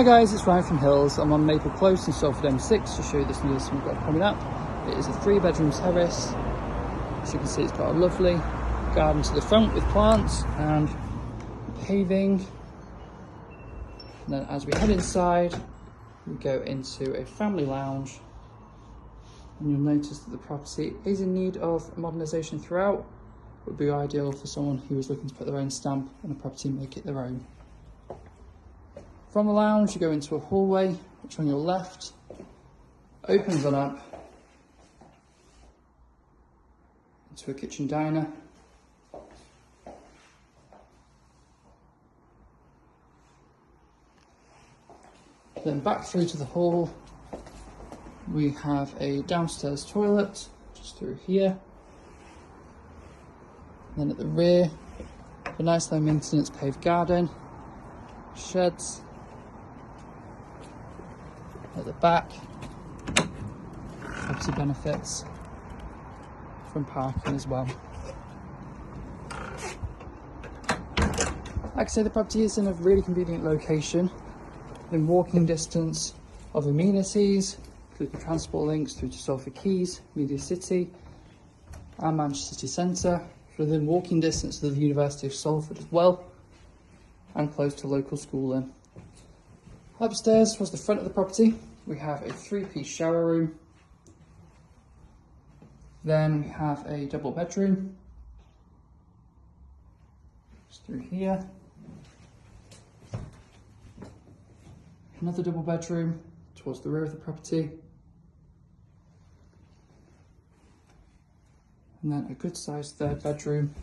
Hi guys, it's Ryan from Hills. I'm on Maple Close in Salford M6 to show you this new listing we've got coming up. It is a 3-bedroom terrace. As you can see, it's got a lovely garden to the front with plants and paving. And then as we head inside, we go into a family lounge. And you'll notice that the property is in need of modernisation throughout. It would be ideal for someone who is looking to put their own stamp on a property and make it their own. From the lounge, you go into a hallway, which on your left opens on up into a kitchen diner. Then back through to the hall, we have a downstairs toilet, just through here. And then at the rear, a nice low maintenance paved garden, sheds. At the back, property benefits from parking as well. Like I say, the property is in a really convenient location, in walking distance of amenities, including transport links through to Salford Quays, Media City and Manchester City Centre, within walking distance to the University of Salford as well, and close to local schooling. Upstairs towards the front of the property, we have a 3-piece shower room. Then we have a double bedroom, just through here. Another double bedroom towards the rear of the property. And then a good sized 3rd bedroom.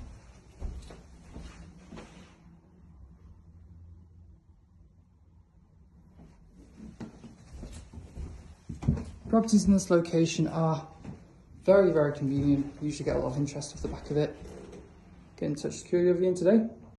Properties in this location are very, very convenient. We usually get a lot of interest off the back of it. Get in touch, securely over you today.